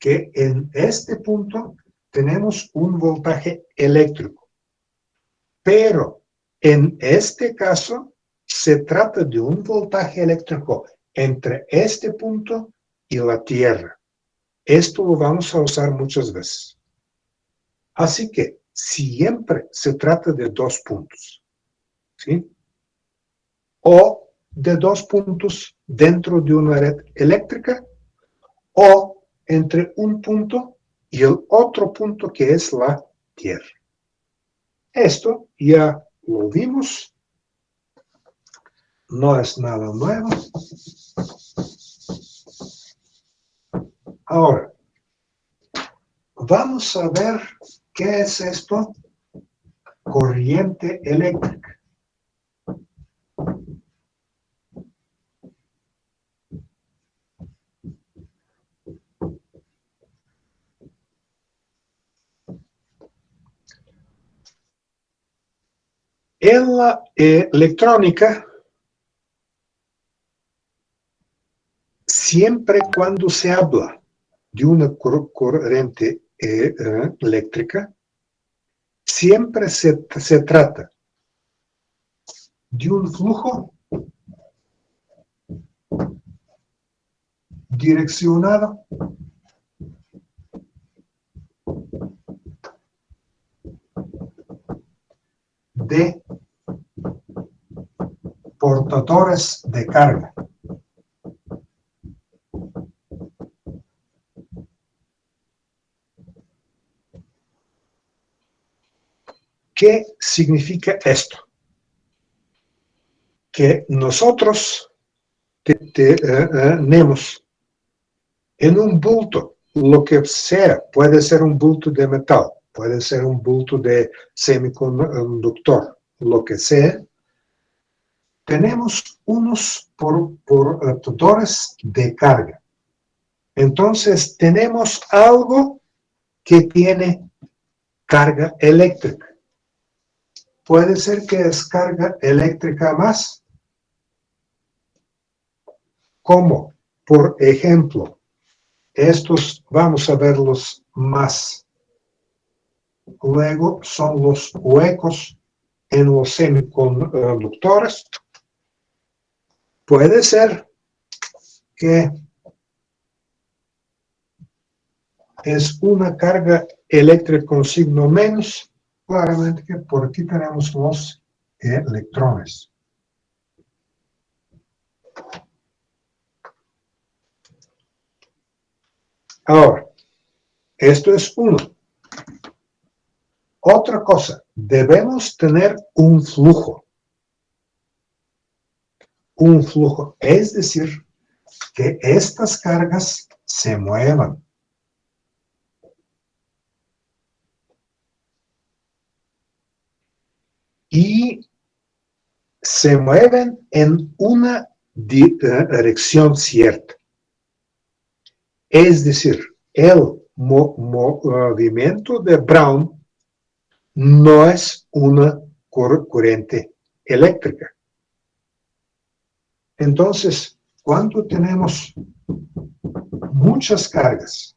que en este punto tenemos un voltaje eléctrico. Pero en este caso se trata de un voltaje eléctrico entre este punto y la Tierra. Esto lo vamos a usar muchas veces. Así que siempre se trata de dos puntos, ¿sí? O de dos puntos dentro de una red eléctrica, o entre un punto y el otro punto que es la Tierra. Esto ya lo vimos, no es nada nuevo. Ahora, vamos a ver qué es esto, corriente eléctrica. En la electrónica, siempre cuando se habla de una corriente eléctrica, siempre se trata de un flujo direccionado de portadores de carga. ¿Qué significa esto? Que nosotros tenemos en un bulto, lo que sea, puede ser un bulto de metal, puede ser un bulto de semiconductor, lo que sea, tenemos unos portadores de carga. Entonces, tenemos algo que tiene carga eléctrica. Puede ser que es carga eléctrica más. Como, por ejemplo, estos vamos a verlos más luego, son los huecos en los semiconductores. Puede ser que es una carga eléctrica con signo menos, claramente que por aquí tenemos los electrones. Ahora, esto es uno. Otra cosa, debemos tener un flujo. Un flujo, es decir, que estas cargas se muevan. Y se mueven en una dirección cierta. Es decir, el movimiento de Brown no es una corriente eléctrica. Entonces, cuando tenemos muchas cargas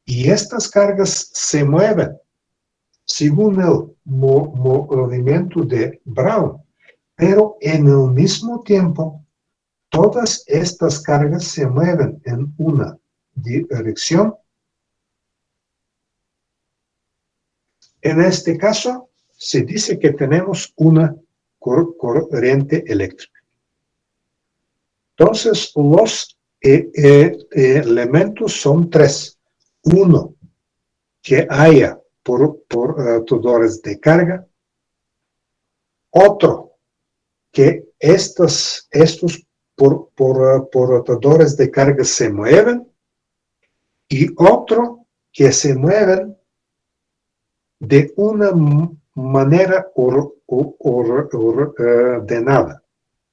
y estas cargas se mueven según el movimiento de Brown, pero en el mismo tiempo, todas estas cargas se mueven en una dirección. En este caso, se dice que tenemos una corriente eléctrica. Entonces, los elementos son tres. Uno, que haya portadores de carga. Otro, que estos portadores de carga se mueven. Y otro, que se mueven de una manera ordenada,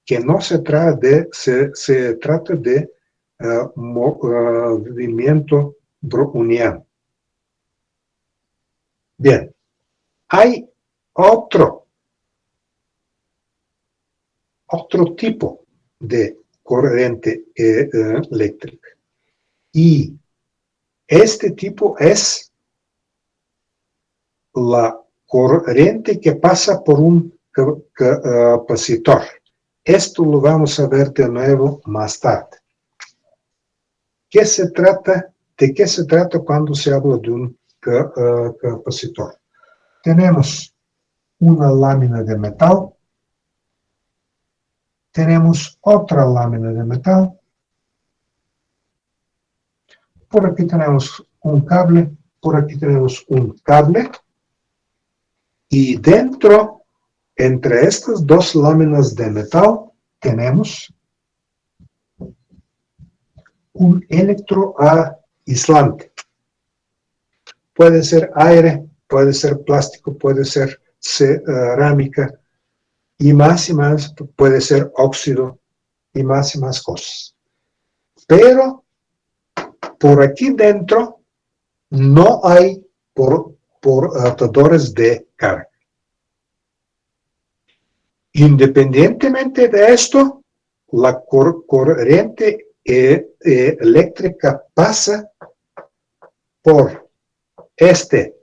que no se trata de movimiento browniano. Bien, hay otro tipo de corriente eléctrica, y Este tipo es la corriente que pasa por un capacitor. Esto lo vamos a ver de nuevo más tarde. ¿De qué se trata cuando se habla de un capacitor? Tenemos una lámina de metal, tenemos otra lámina de metal, por aquí tenemos un cable, por aquí tenemos un cable, y dentro, entre estas dos láminas de metal, tenemos un electroaislante. Puede ser aire, puede ser plástico, puede ser cerámica, y más, puede ser óxido, y más cosas. Pero por aquí dentro no hay portadores de carga. Independientemente de esto, la corriente eléctrica pasa por este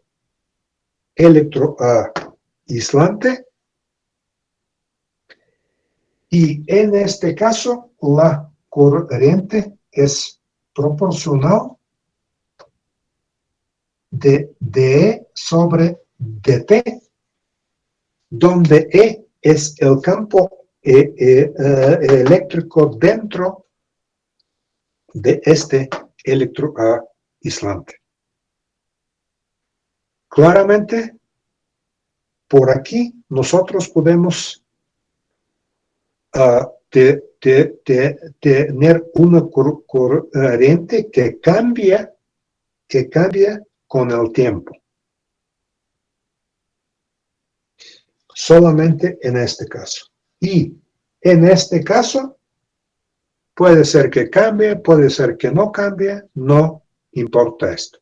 electroaislante, y en este caso la corriente es proporcional de dE sobre dt, donde E es el campo eléctrico dentro de este electroaislante. Claramente, por aquí nosotros podemos tener una corriente que cambia con el tiempo. Solamente en este caso. Y en este caso, puede ser que cambie, puede ser que no cambie, no importa esto.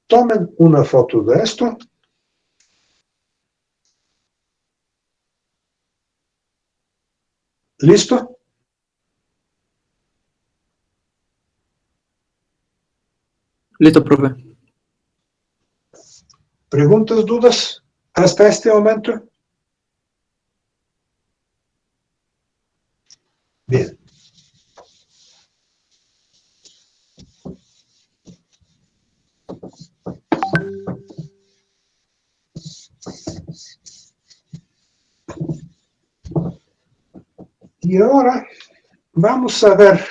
Tomen una foto de esto. ¿Listo? Listo, profe. ¿Preguntas, dudas hasta este momento? Bien. Y ahora vamos a ver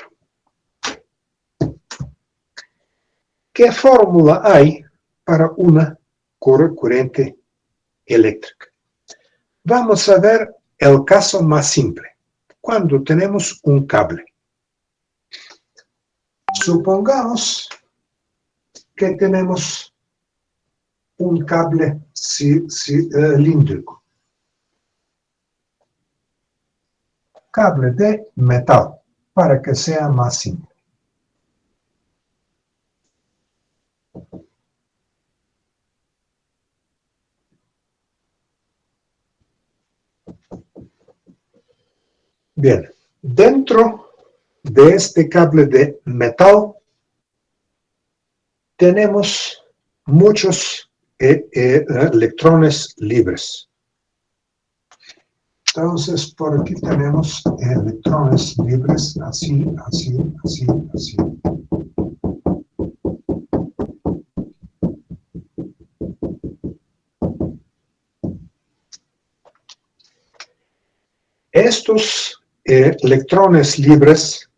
qué fórmula hay para una corriente eléctrica. Vamos a ver el caso más simple, cuando tenemos un cable. Supongamos que tenemos un cable cilíndrico, cable de metal, para que sea más simple. Bien, dentro de este cable de metal tenemos muchos electrones libres. Entonces, por aquí tenemos electrones libres, así, así, así, así. Estos electrones libres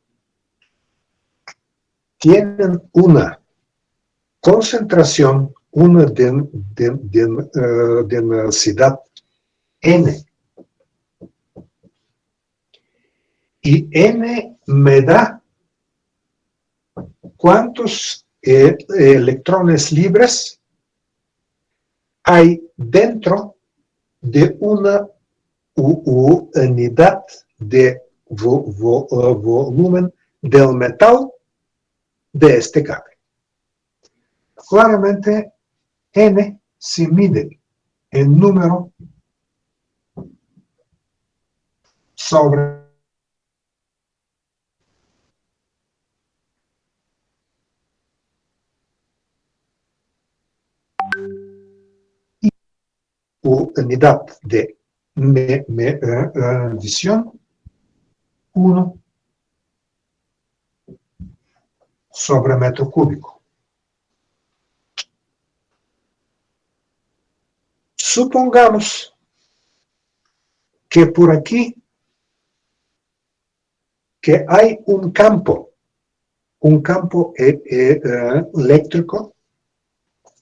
tienen una concentración, una densidad N. Y N me da cuántos electrones libres hay dentro de una unidad de volumen del metal de este cable. Claramente, N se mide en número sobre . unidad de medición 1 sobre metro cúbico. Supongamos que por aquí que hay un campo eléctrico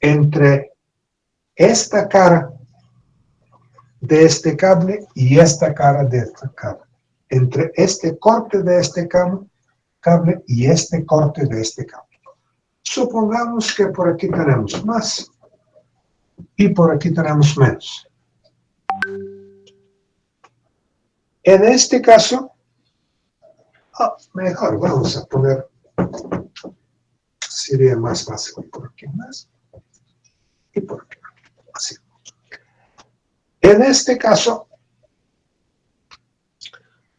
entre esta cara de este cable y esta cara de este cable, entre este corte de este cable y este corte de este cable. Supongamos que por aquí tenemos más y por aquí tenemos menos. En este caso, mejor vamos a poner, sería más fácil por aquí más y por aquí, así. En este caso,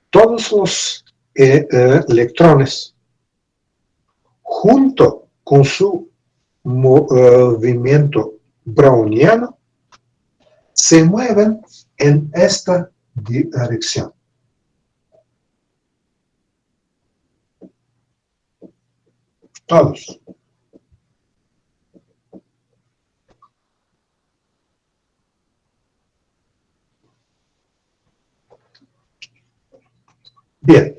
todos los electrones, junto con su movimiento browniano, se mueven en esta dirección. Todos. Bien.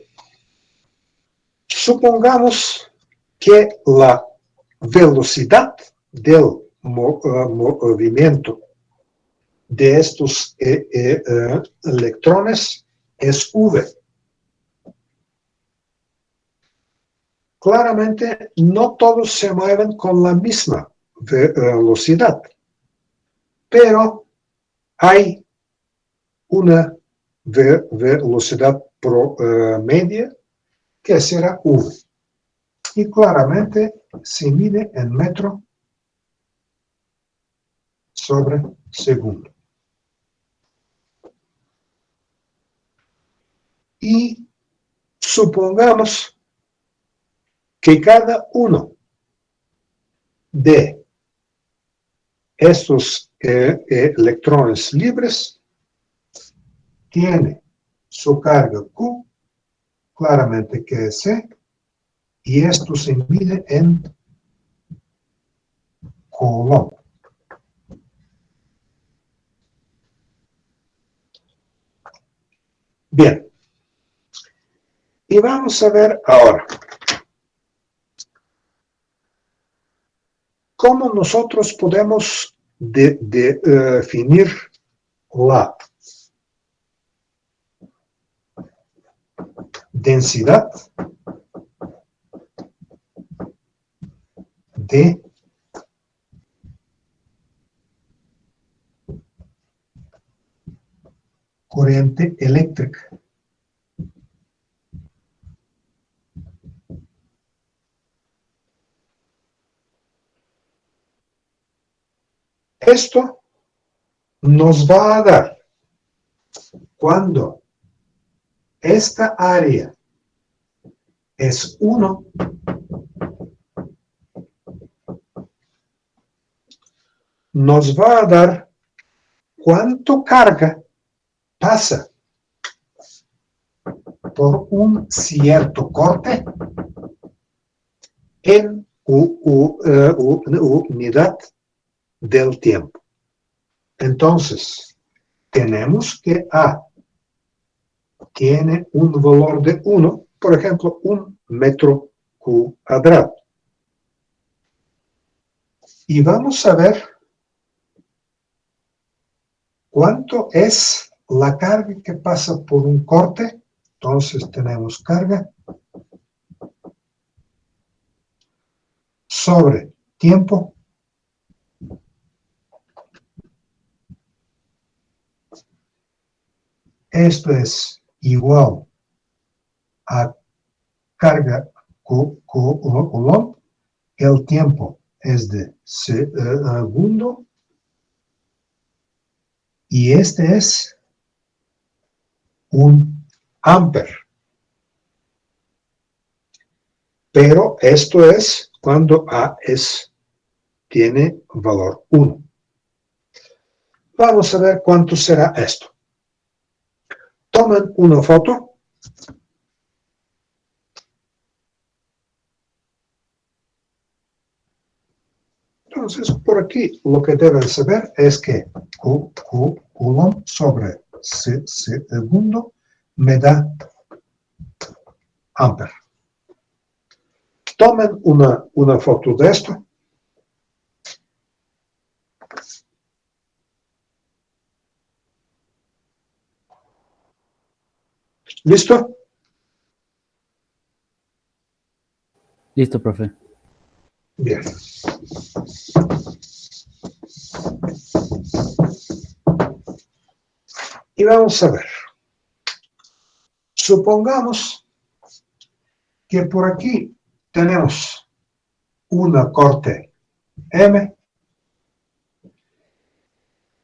Supongamos que la velocidad del movimiento de estos electrones es v. Claramente, no todos se mueven con la misma velocidad, pero hay una velocidad promedia que será v. Y claramente se mide en metro sobre segundo. Y supongamos que cada uno de estos electrones libres tiene su carga Q, claramente que es C, y esto se mide en Coulomb. Bien. Y vamos a ver ahora cómo nosotros podemos definir la densidad de corriente eléctrica. Esto nos va a dar, cuando esta área es 1, nos va a dar cuánto carga pasa por un cierto corte en unidad del tiempo. Entonces, tenemos que A tiene un valor de 1, por ejemplo, 1 metro cuadrado. Y vamos a ver cuánto es la carga que pasa por un corte. Entonces tenemos carga sobre tiempo esto es igual a carga Coulomb. El tiempo es de segundo y este es un amper. Pero esto es cuando A tiene valor 1. Vamos a ver cuánto será esto. Tomen una foto. Entonces, por aquí lo que deben saber es que Coulomb sobre segundo me da Ampere. Tomen una foto de esto. ¿Listo? Listo, profe. Bien. Y vamos a ver. Supongamos que por aquí tenemos una corte M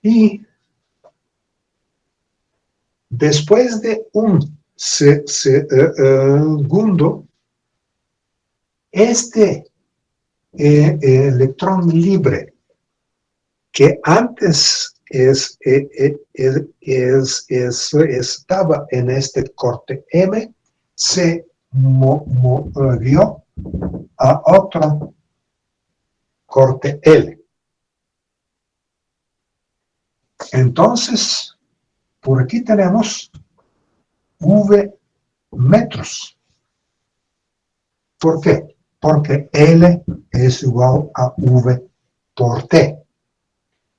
y después de un segundo, este electrón libre que antes estaba en este corte M se movió a otro corte L. Entonces, por aquí tenemos V metros. ¿Por qué? Porque L es igual a V por T.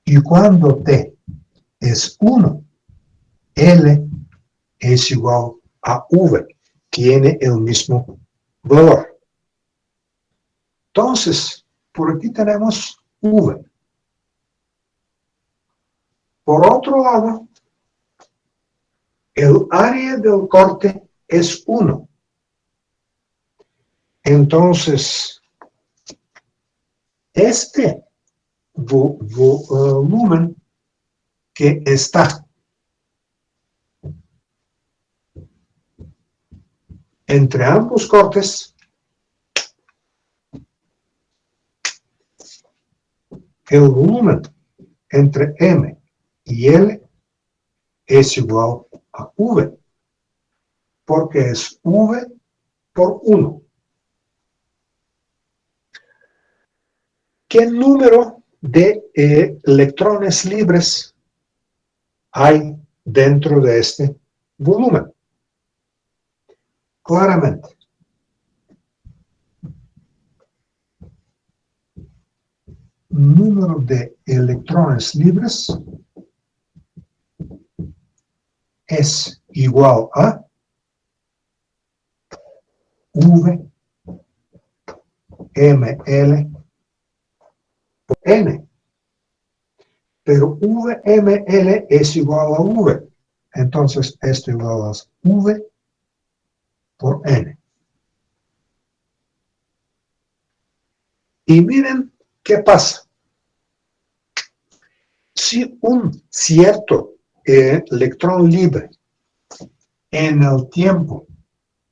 Y cuando T es 1, L es igual a V. Tiene el mismo valor. Entonces, por aquí tenemos V. Por otro lado, el área del corte es 1. Entonces, este volumen que está entre ambos cortes, el volumen entre M y L es igual a V, porque es V por 1. ¿Qué número de electrones libres hay dentro de este volumen? Claramente, número de electrones libres es igual a V ml por N. Pero VML es igual a V. Entonces, esto igual a V por N. Y miren qué pasa. Si un cierto electrón libre en el tiempo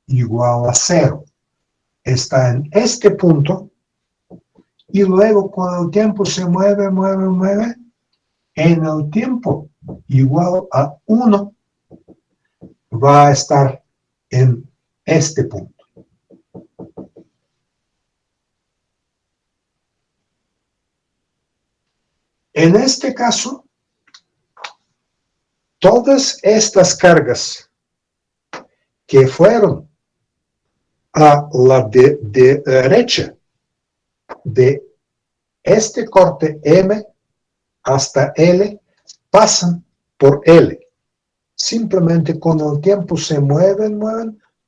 igual a 0 está en este punto, y luego cuando el tiempo se mueve, en el tiempo igual a 1 va a estar en este punto. En este caso, todas estas cargas que fueron a la derecha de este corte M hasta L pasan por L. Simplemente con el tiempo se mueven,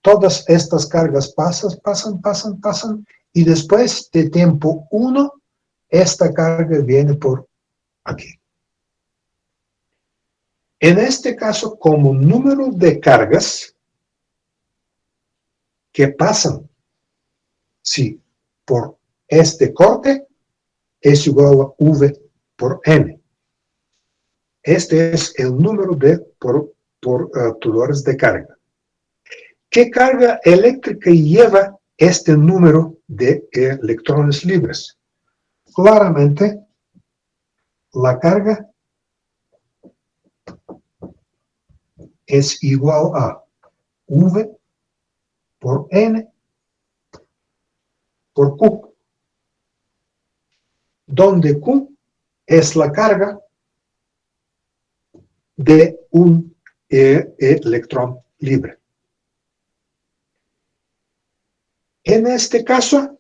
todas estas cargas pasan, y después de tiempo 1, esta carga viene por aquí. En este caso, como número de cargas que pasan, sí, por este corte, es igual a V por N. Este es el número de portadores de carga. ¿Qué carga eléctrica lleva este número de electrones libres? Claramente, la carga es igual a V por N por Q, donde Q es la carga de un electrón libre. En este caso,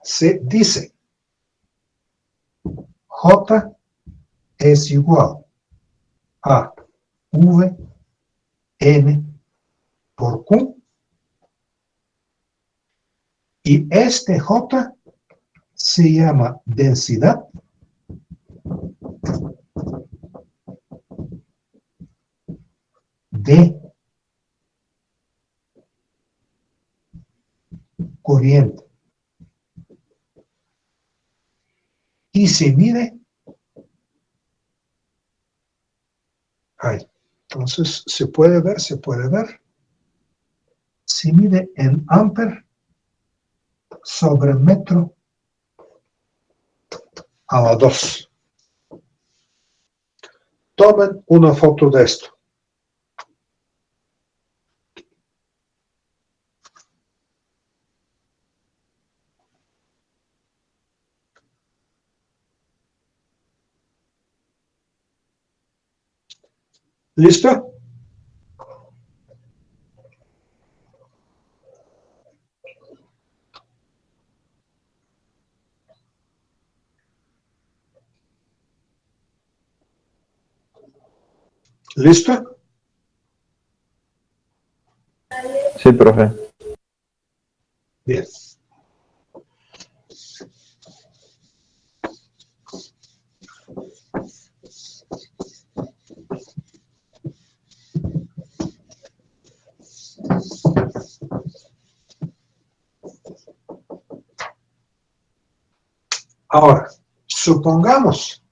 se dice J es igual a V N por Q, y este J se llama densidad de corriente. Y se mide, entonces se puede ver, se mide en amper sobre metro a la 2. Tomen una foto de esto. ¿Listo? ¿Listo? Sí, profe. Bien. Ahora, supongamos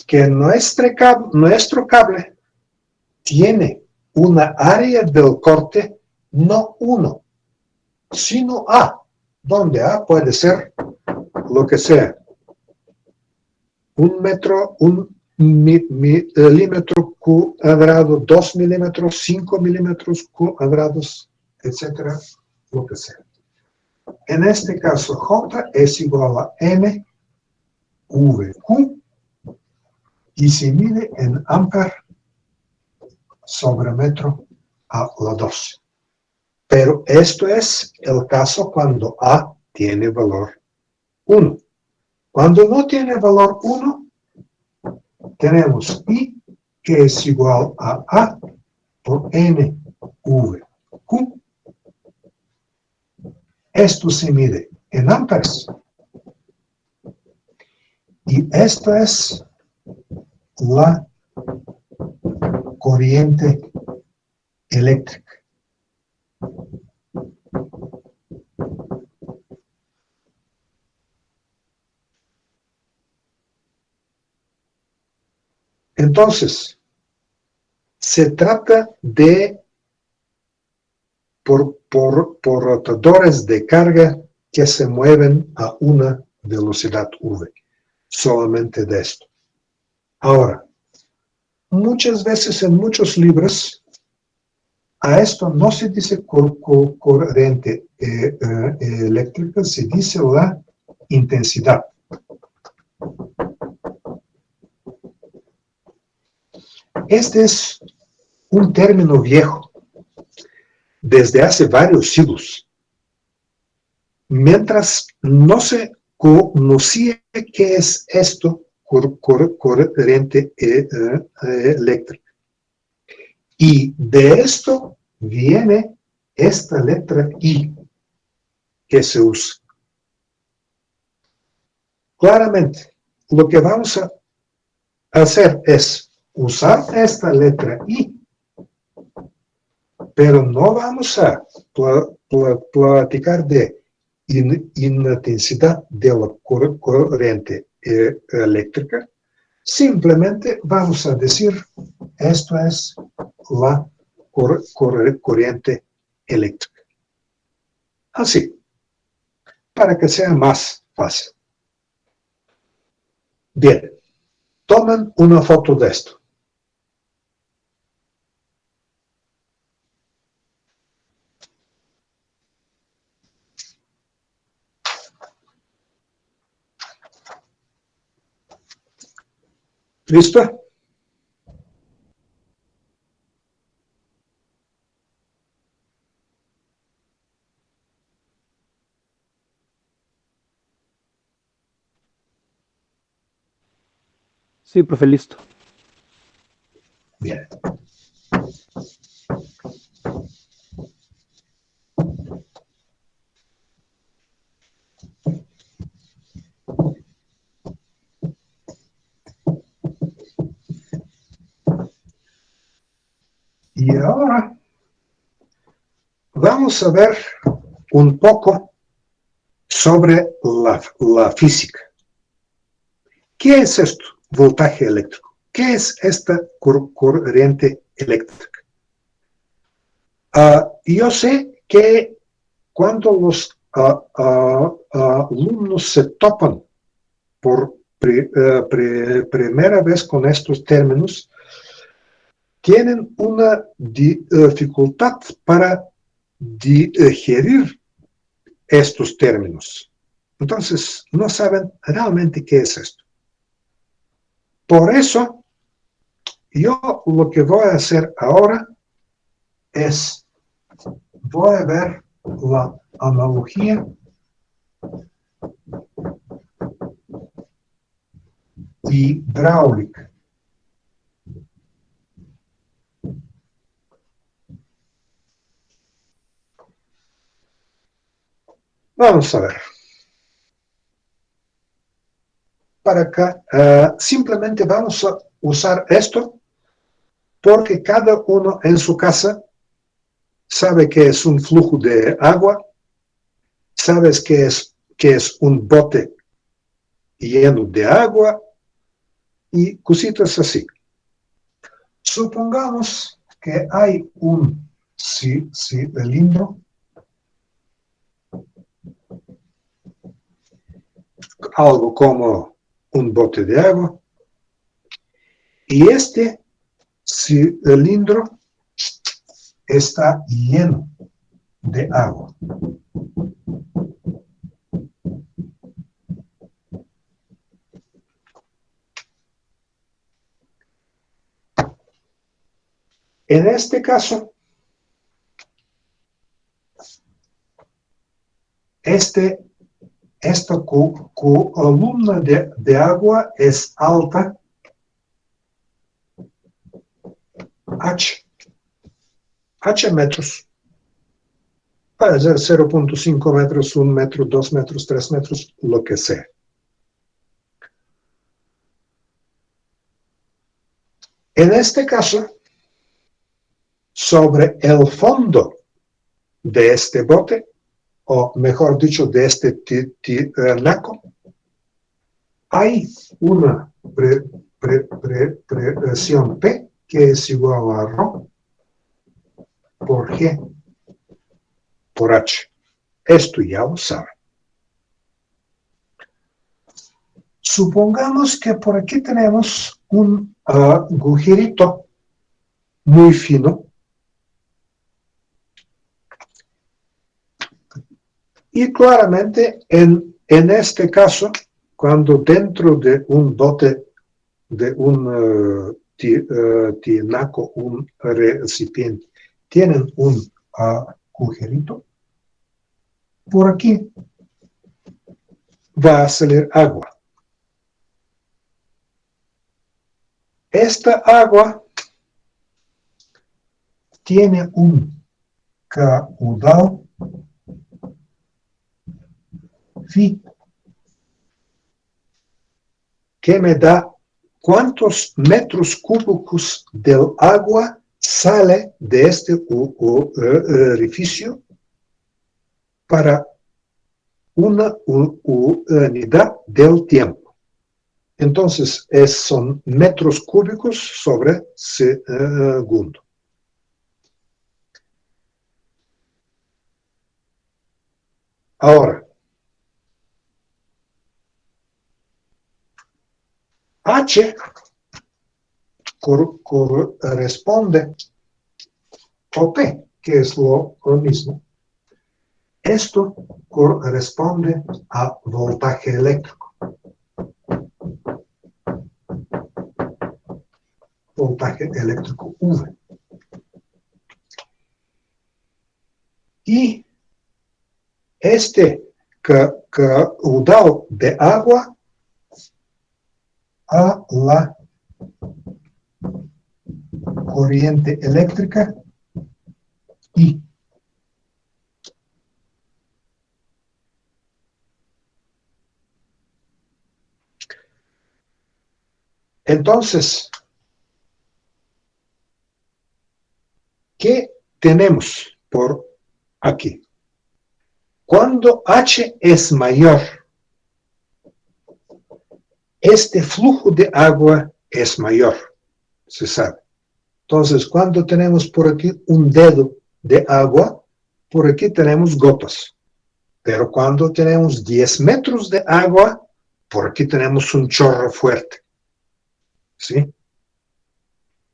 que nuestro cable tiene una área del corte no 1, sino A, donde A puede ser lo que sea. 1 metro, 1 milímetro cuadrado, 2 milímetros, 5 milímetros cuadrados, etcétera, lo que sea. En este caso, J es igual a M VQ y se mide en amper sobre metro a la 2. Pero esto es el caso cuando A tiene valor 1. Cuando no tiene valor 1, tenemos I, que es igual a por NVQ. Esto se mide en amperes. Y esto es la corriente eléctrica. Entonces, se trata de por rotadores de carga que se mueven a una velocidad v. Solamente de esto. Ahora, muchas veces en muchos libros, a esto no se dice corriente eléctrica, se dice la intensidad. Este es un término viejo, desde hace varios siglos. Mientras no se conocía qué es esto, corriente eléctrica. Y de esto viene esta letra I que se usa. Claramente, lo que vamos a hacer es usar esta letra I, pero no vamos a platicar de intensidad de la corriente eléctrica. Simplemente vamos a decir, esto es la corriente eléctrica. Así, para que sea más fácil. Bien, tomen una foto de esto. ¿Listo? Sí, profe, listo. Bien. Y ahora vamos a ver un poco sobre la física. ¿Qué es esto? Voltaje eléctrico. ¿Qué es esta corriente eléctrica? Yo sé que cuando los alumnos se topan por primera vez con estos términos, tienen una dificultad para digerir estos términos. Entonces, no saben realmente qué es esto. Por eso, yo lo que voy a hacer ahora es, voy a ver la analogía hidráulica. Vamos a ver. Para acá, simplemente vamos a usar esto porque cada uno en su casa sabe que es un flujo de agua, sabes que es un bote lleno de agua y cositas así. Supongamos que hay un cilindro, algo como un bote de agua, y este cilindro está lleno de agua. En este caso, esta columna de agua es alta h metros. Puede ser 0.5 metros, 1 metro, 2 metros, 3 metros, lo que sea. En este caso, sobre el fondo de este bote, o mejor dicho, de este tinaco, hay una presión P que es igual a ρ por G por H. Esto ya lo saben. Supongamos que por aquí tenemos un agujerito muy fino y claramente en este caso, cuando dentro de un bote, de un tinaco, un recipiente, tienen un agujerito, por aquí va a salir agua. Esta agua tiene un caudal phi que me da cuántos metros cúbicos del agua sale de este orificio para una unidad del tiempo. Entonces, son metros cúbicos sobre segundo. Ahora, H corresponde a P, que es lo mismo. Esto corresponde a voltaje eléctrico. voltaje eléctrico V. Y caudal de agua a la corriente eléctrica I. Entonces, ¿qué tenemos por aquí? Cuando H es mayor, este flujo de agua es mayor, se sabe. Entonces, cuando tenemos por aquí un dedo de agua, por aquí tenemos gotas. Pero cuando tenemos 10 metros de agua, por aquí tenemos un chorro fuerte. ¿Sí?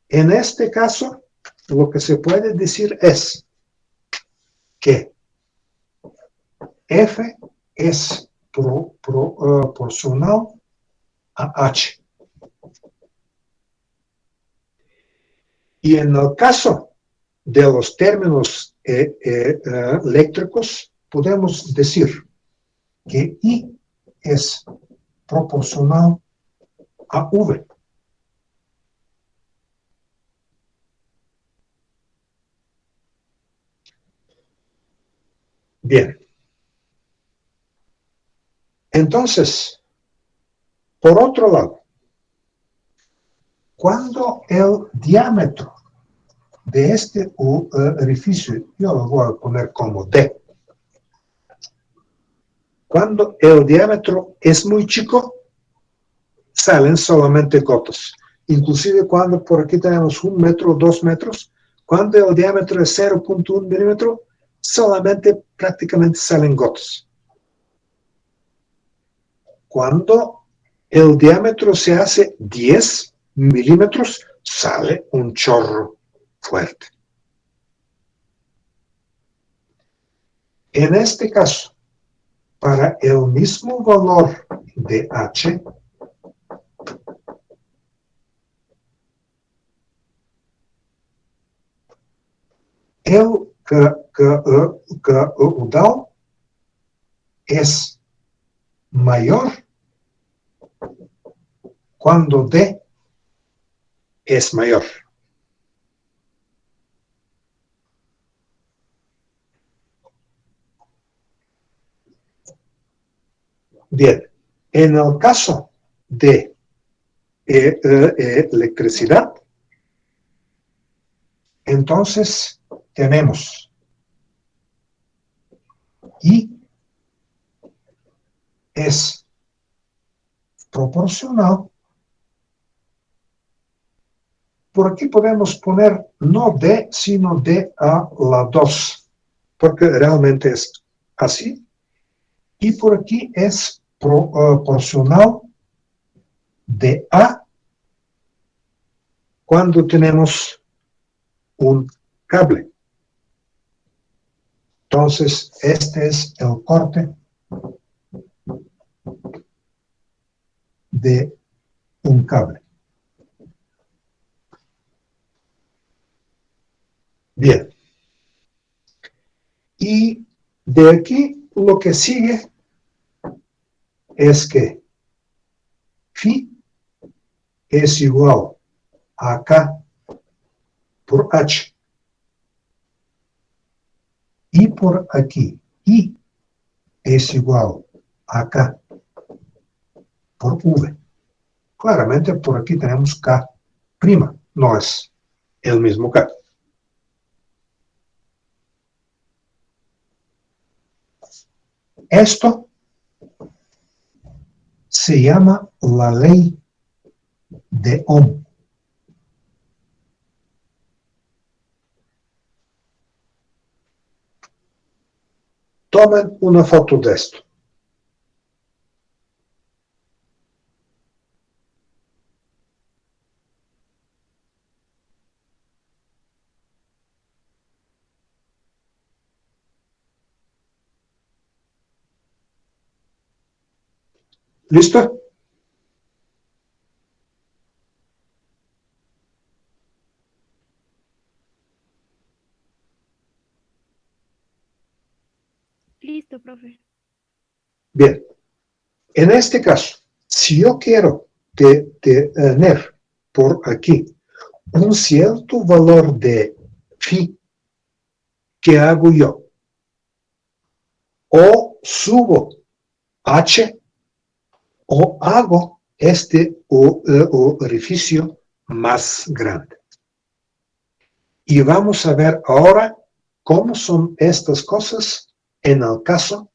En este caso, lo que se puede decir es que F es proporcional a H. Y en el caso de los términos eléctricos, podemos decir que I es proporcional a V. Bien. Entonces, por otro lado, cuando el diámetro de este orificio, yo lo voy a poner como D, cuando el diámetro es muy chico, salen solamente gotas. Inclusive cuando por aquí tenemos 1 metro o 2 metros, cuando el diámetro es 0.1 milímetro, solamente prácticamente salen gotas. Cuando el diámetro se hace 10 milímetros, sale un chorro fuerte. En este caso, para el mismo valor de H, el caudal es mayor cuando D es mayor. Bien, en el caso de electricidad, entonces tenemos I es proporcional. Por aquí podemos poner no D, sino D a la 2, porque realmente es así. Y por aquí es proporcional de A cuando tenemos un cable. Entonces, este es el corte de un cable. Bien. Y de aquí lo que sigue es que phi es igual a K por H. Y por aquí, I es igual a K por V. Claramente por aquí tenemos K prima, no es el mismo K. Esto se llama la ley de Ohm. Tomen una foto de esto. ¿Listo? profe. Bien, en este caso, si yo quiero tener por aquí un cierto valor de phi, ¿qué hago yo? O subo h o hago este orificio más grande. Y vamos a ver ahora cómo son estas cosas en el caso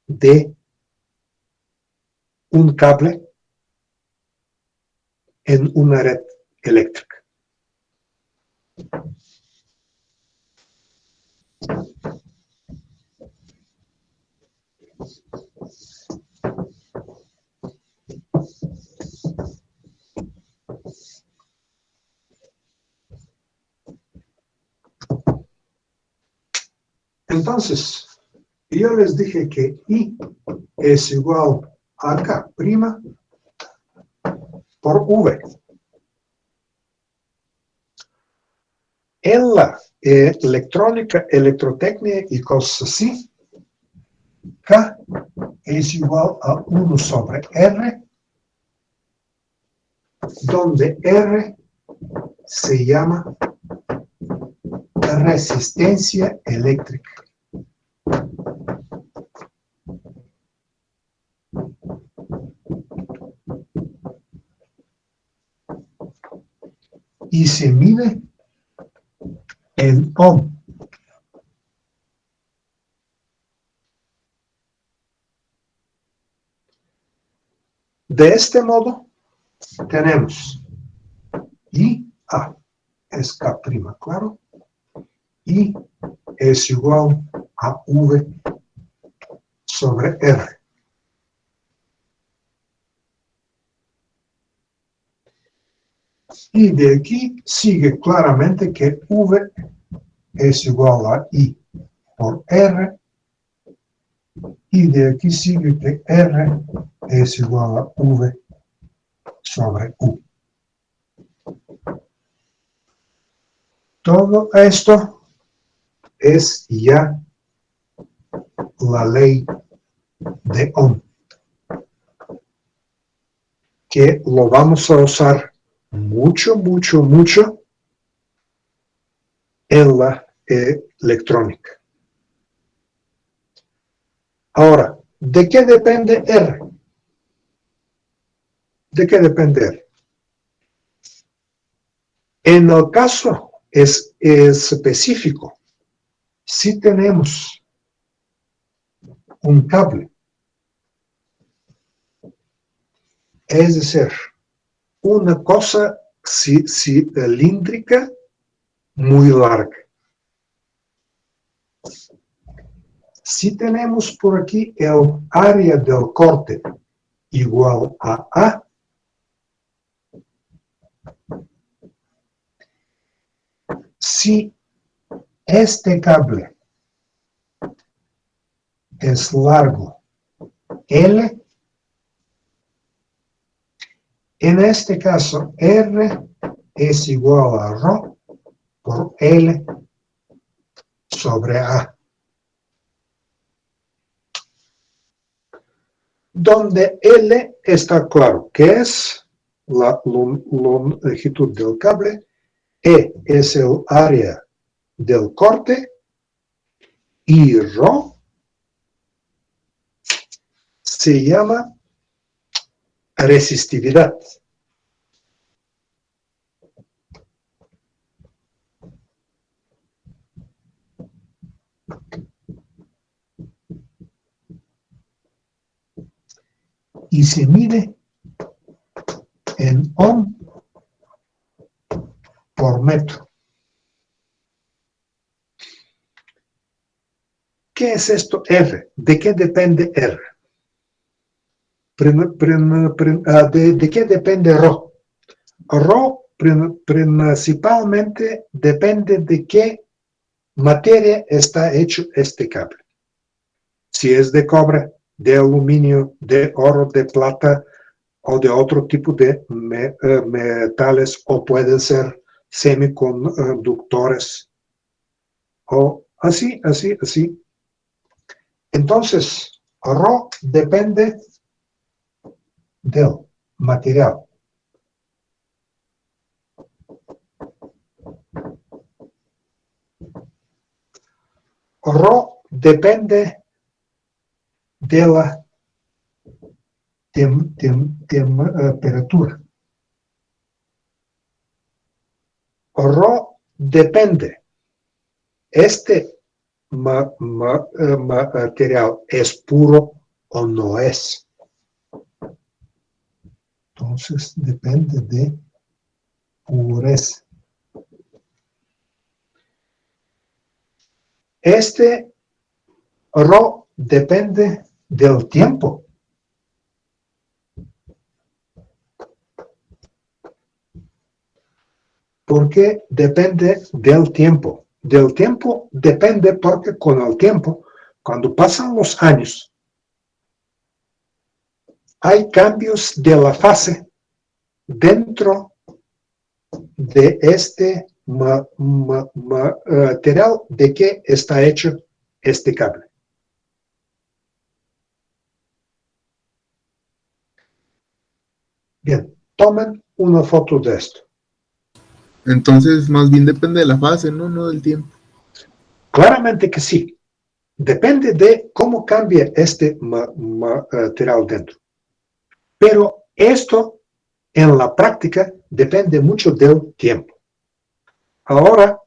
de un cable en una red eléctrica. Entonces, yo les dije que I es igual a K' por V. En la electrónica, electrotecnia y cosas así, K es igual a 1 sobre R, donde R se llama resistencia eléctrica. Y se mide en ohm. De este modo, tenemos IA es K', claro, I es igual a V sobre R. Y de aquí sigue claramente que V es igual a I por R, y de aquí sigue que R es igual a V sobre U. Todo esto es ya la ley de Ohm, que lo vamos a usar mucho en la electrónica. Ahora, ¿de qué depende R? ¿De qué depende R? En el caso específico, si tenemos un cable, es decir, una cosa cilíndrica muy larga. Si tenemos por aquí el área del corte igual a A, si este cable es largo L, en este caso R es igual a ρ por L sobre A. Donde L está claro que es la longitud del cable, E es el área del corte y ρ se llama resistividad. Y se mide en ohm por metro. ¿Qué es esto R? ¿De qué depende R? ¿De qué depende ρ? ρ principalmente depende de qué materia está hecho este cable. Si es de cobre, de aluminio, de oro, de plata o de otro tipo de metales, o pueden ser semiconductores, o así. Entonces, Rho depende del material. Rho depende de la temperatura. Rho depende. Este material es puro o no es. Entonces depende de pureza. Este Rho depende del tiempo. ¿Por qué depende del tiempo? Del tiempo depende porque con el tiempo, cuando pasan los años, hay cambios de la fase dentro de este material de que está hecho este cable. Bien, tomen una foto de esto. Entonces, más bien depende de la fase, ¿no? No del tiempo. Claramente que sí. Depende de cómo cambia este material dentro. Pero esto, en la práctica, depende mucho del tiempo. Ahora,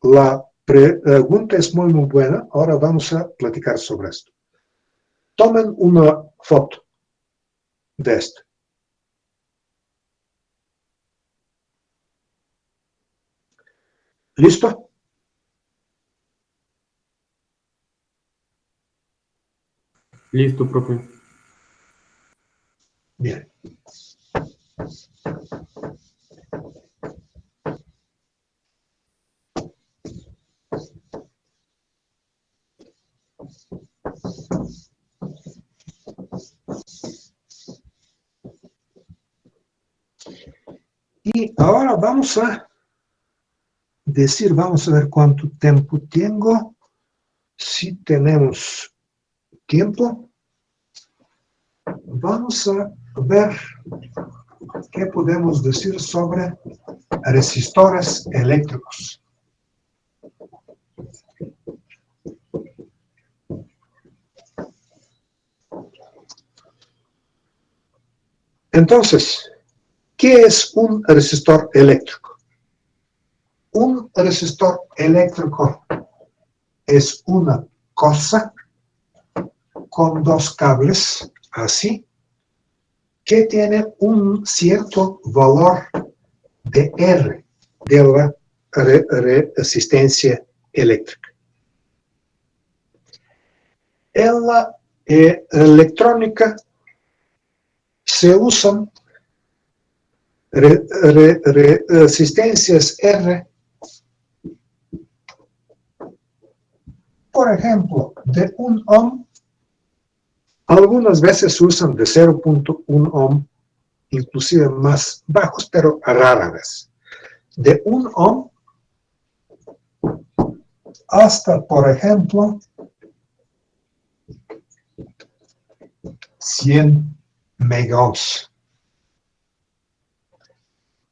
la pregunta es muy buena. Ahora vamos a platicar sobre esto. Tomen una foto de esto. ¿Listo? Listo, profe. Bien. Y ahora vamos a decir, vamos a ver cuánto tiempo tengo. Si tenemos tiempo, vamos a ver qué podemos decir sobre resistores eléctricos. Entonces, ¿qué es un resistor eléctrico? Un resistor eléctrico es una cosa con dos cables, así, que tiene un cierto valor de R, de la resistencia eléctrica. En la electrónica se usan resistencias R, por ejemplo, de 1 ohm. Algunas veces usan de 0.1 ohm, inclusive más bajos, pero rara vez. De 1 ohm hasta, por ejemplo, 100 megaohms,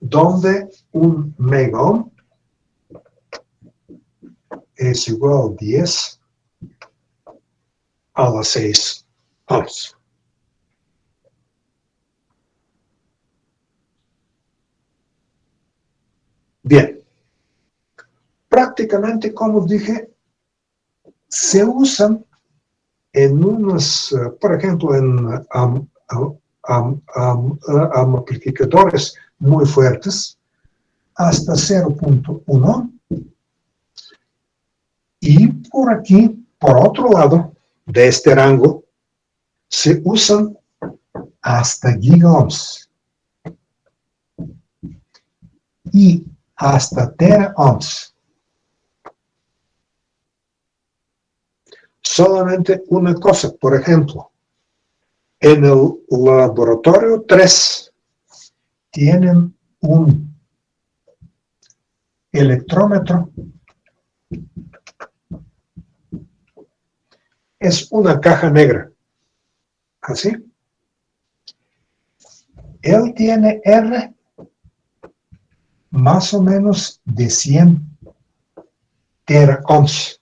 donde un megaohm es igual a 10 a la 6 ohms. Bien, prácticamente, como dije, se usan en unos, por ejemplo, en amplificadores muy fuertes, hasta 0.1 ohm. Y por aquí, por otro lado de este rango, se usan hasta gigaohms y hasta teraohms. Solamente una cosa, por ejemplo, en el laboratorio 3 tienen un electrómetro es una caja negra. ¿Así? Él tiene R más o menos de 100 teraohms.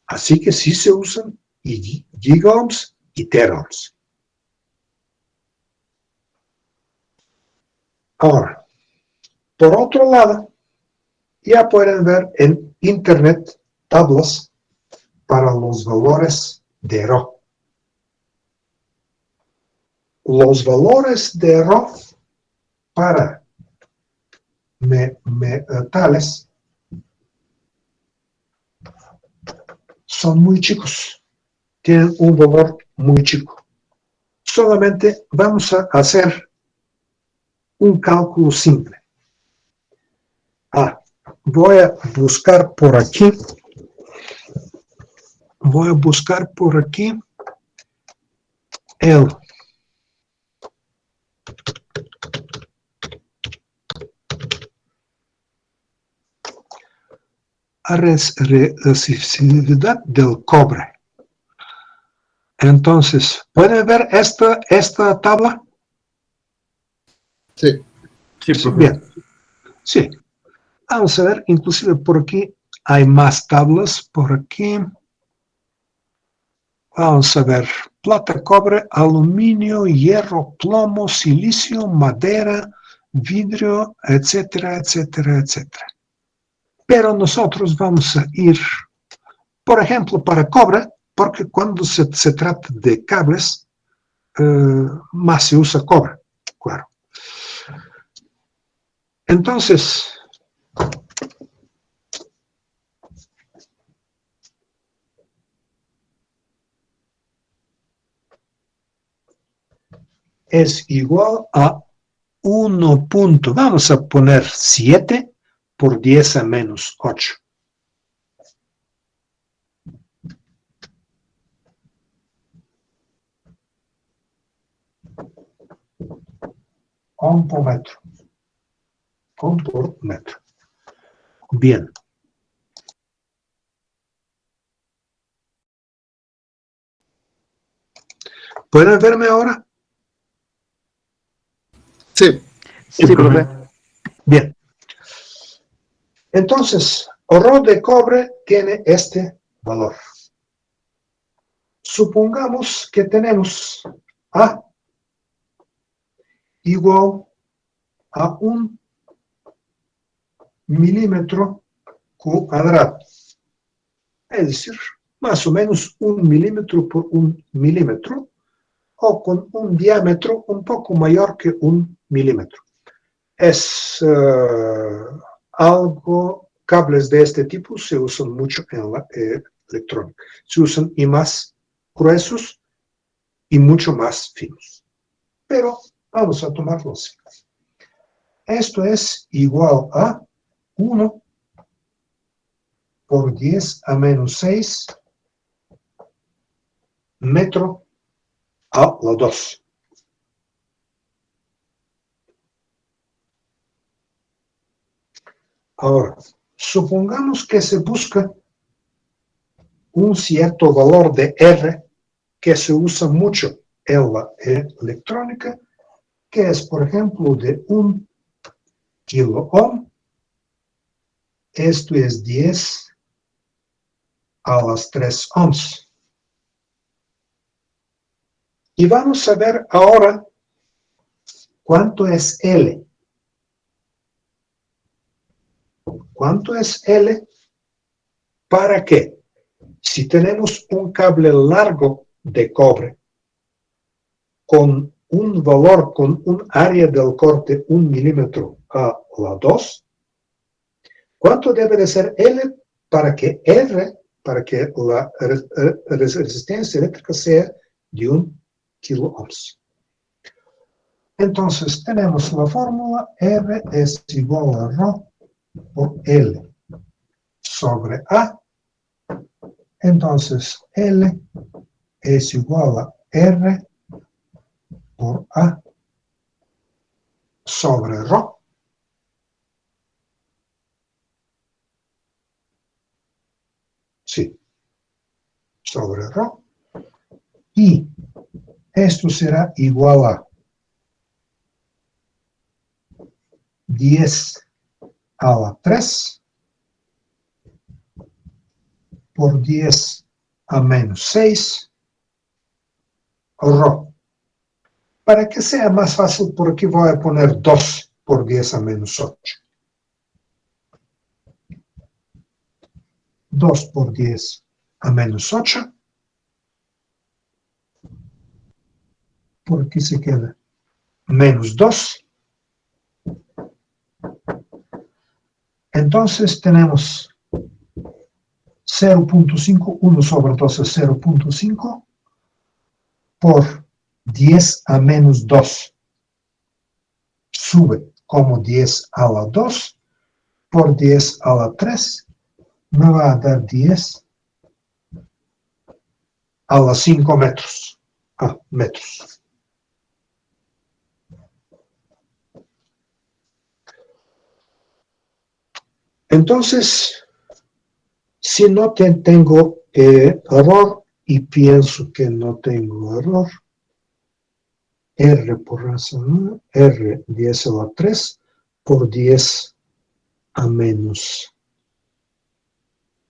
Así que sí se usan gigaohms y teraohms. Ahora, por otro lado, ya pueden ver en internet tablas para los valores de Rho. Los valores de Rho para metales son muy chicos, tienen un valor muy chico. Solamente vamos a hacer un cálculo simple. Voy a buscar por aquí. Voy a buscar por aquí el resistividad del cobre. Entonces, ¿pueden ver esta tabla? Sí. Sí, profe. Bien. Sí. Vamos a ver, inclusive por aquí hay más tablas. Por aquí. Vamos a ver. Plata, cobre, aluminio, hierro, plomo, silicio, madera, vidrio, etcétera, etcétera, etcétera. Pero nosotros vamos a ir, por ejemplo, para cobre, porque cuando se trata de cables, más se usa cobre, claro. Entonces, es igual a 1 punto, vamos a poner 7 por 10 a menos 8. Ohm por metro. Ohm por metro. Bien. ¿Pueden verme ahora? Sí. Sí, profe. Bien. Entonces, Rho de cobre tiene este valor. Supongamos que tenemos A igual a 1 milímetro cuadrado. Es decir, más o menos 1 milímetro por 1 milímetro, o con un diámetro un poco mayor que 1 milímetro. Es algo, cables de este tipo se usan mucho en la electrónica. Se usan y más gruesos y mucho más finos. Pero vamos a tomarlos. Esto es igual a 1 por 10 a menos 6 metro a la 2. Ahora, supongamos que se busca un cierto valor de R que se usa mucho en la electrónica, que es, por ejemplo, de 1 kilo ohm. Esto es 10 a las 3 ohms. Y vamos a ver ahora cuánto es L. ¿Cuánto es L? ¿Para qué? Si tenemos un cable largo de cobre con un valor, con un área del corte 1 milímetro a la 2, ¿cuánto debe de ser L para que R, para que la resistencia eléctrica sea de 1 kilo ohms? Entonces tenemos la fórmula: R es igual a Rho por L sobre A. Entonces L es igual a R por A sobre Rho. Sí. sobre rho. Y esto será igual a 10 a la 3 por 10 a menos 6 rho. Para que sea más fácil, por aquí voy a poner 2 por 10 a menos 8. 2 por 10 a menos 8. Por aquí se queda menos 2. Entonces tenemos 0.5, 1 sobre 2 es 0.5 por 10 a menos 2. Sube como 10 a la 2 por 10 a la 3. Me va a dar 10 a la 5 metros. Metros. Entonces, si no tengo error, y pienso que no tengo error, R por razón, R 10 a la 3 por 10 a menos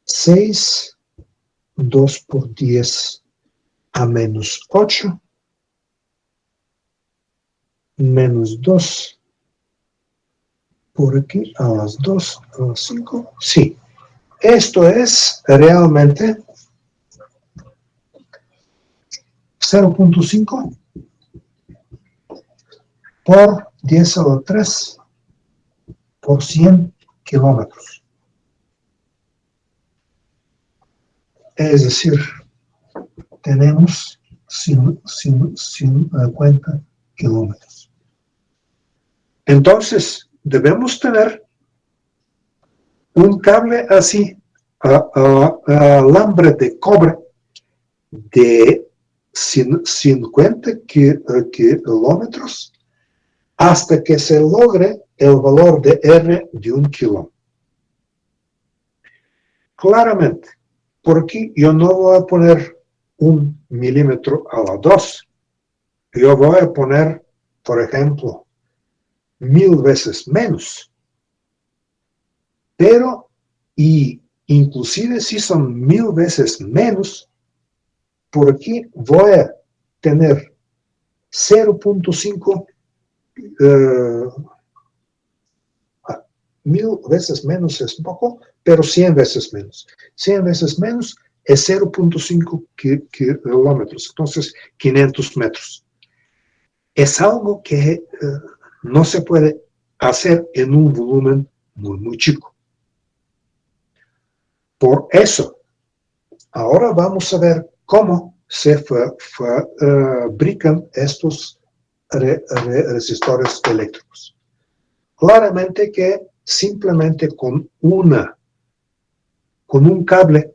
6, 2 por 10 a menos 8, menos 2 por aquí a las 2, a las 5. Sí, esto es realmente 0.5 por 10 a la 3 por 100 kilómetros. Es decir, tenemos 50 kilómetros. Entonces, debemos tener un cable así, alambre de cobre de 50 kilómetros hasta que se logre el valor de R de 1 kilo. Claramente, por aquí yo no voy a poner 1 milímetro a la 2. Yo voy a poner, por ejemplo, 1000 veces menos. Pero, y inclusive si son 1000 veces menos, por aquí voy a tener 0.5 1000 veces menos es poco, pero 100 veces menos. 100 veces menos es 0.5 kilómetros, entonces 500 metros. Es algo que no se puede hacer en un volumen muy chico. Por eso, ahora vamos a ver cómo se fabrican estos resistores eléctricos. Claramente que simplemente con un cable,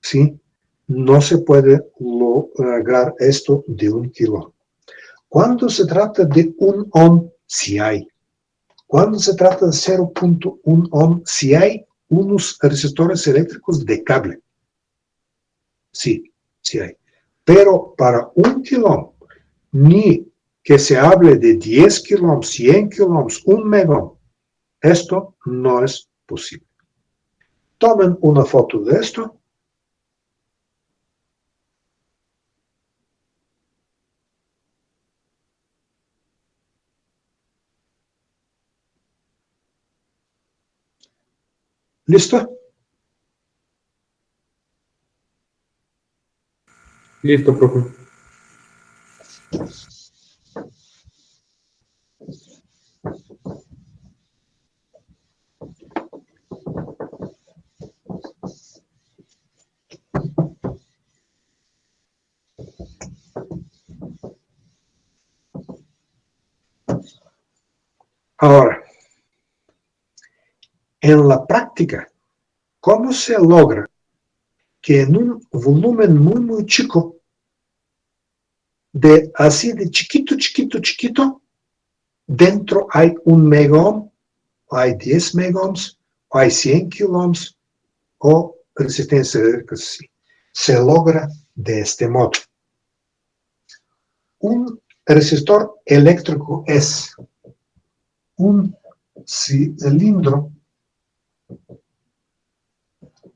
¿sí?, no se puede lograr esto de 1 kilo. Cuando se trata de 1 ohm, sí hay. Cuando se trata de 0.1 ohm, sí hay unos resistores eléctricos de cable. Sí, sí hay. Pero para 1 kilo, ni que se hable de 10 kilo, 100 kilo, 1 megohm, esto no es posible. Tomen una foto de esto. ¿Listo? Listo, profe. Ahora, en la práctica, ¿cómo se logra que en un volumen muy chico, así de chiquito, dentro hay 1 megohm, hay 10 megohms, hay 100 kiloohms, o resistencia eléctrica así? se logra de este modo. Un resistor eléctrico es un cilindro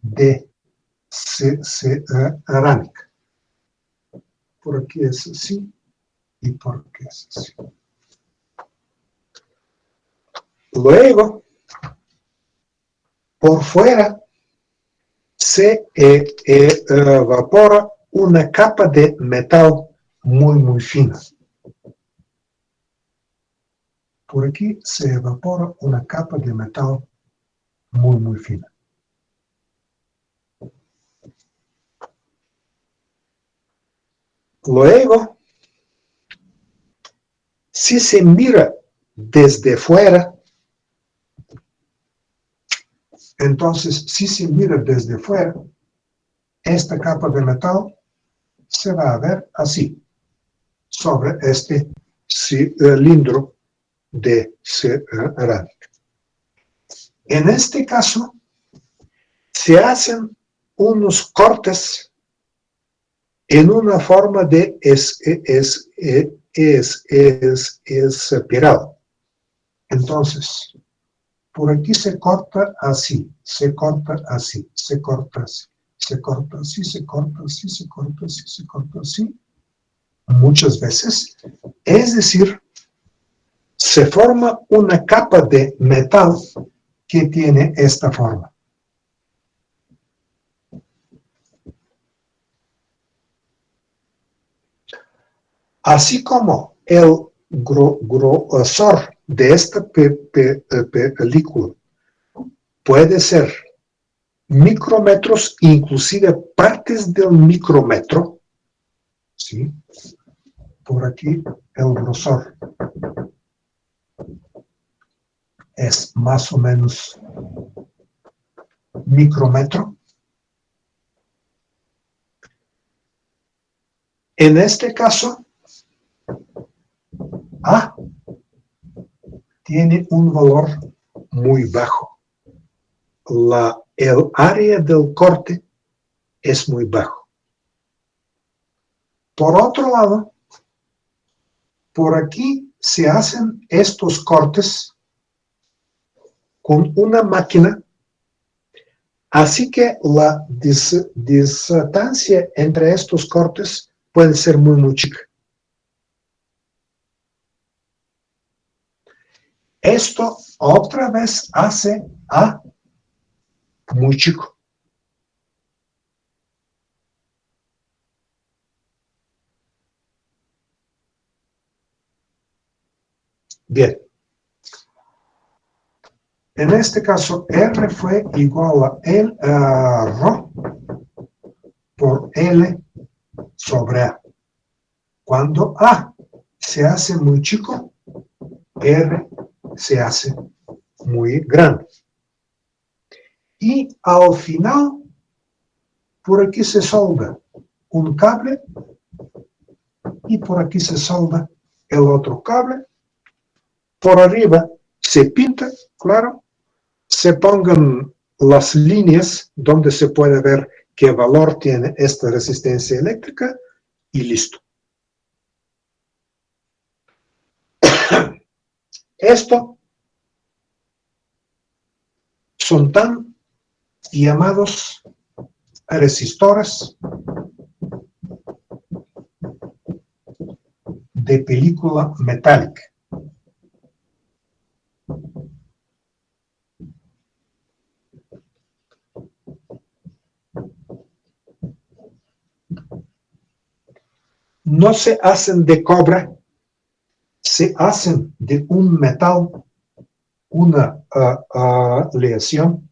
de cerámica. Por aquí es así y por aquí es así. Luego, por fuera se evapora una capa de metal muy fina. Por aquí se evapora una capa de metal muy fina. Luego, si se mira desde fuera, entonces, si se mira desde fuera, esta capa de metal se va a ver así, sobre este cilindro de cerámica. En este caso, se hacen unos cortes en una forma de espiral. Entonces, por aquí se corta así, se corta así, se corta así, se corta así, se corta así, se corta así, se corta así, muchas veces. Es decir, se forma una capa de metal que tiene esta forma. Así como el grosor de esta película puede ser micrómetros, inclusive partes del micrómetro, ¿sí? Por aquí el grosor es más o menos micrómetro. En este caso, A tiene un valor muy bajo. El área del corte es muy bajo. Por otro lado, por aquí se hacen estos cortes con una máquina, así que la distancia entre estos cortes puede ser muy chica. Esto otra vez hace A muy chico. Bien. En este caso, R fue igual a Rho por L sobre A. Cuando A se hace muy chico, R se hace muy grande. Y al final, por aquí se solda un cable y por aquí se solda el otro cable. Por arriba se pinta, claro, se pongan las líneas donde se puede ver qué valor tiene esta resistencia eléctrica y listo. Esto son tan llamados resistores de película metálica. No se hacen de cobre, se hacen de un metal, una aleación.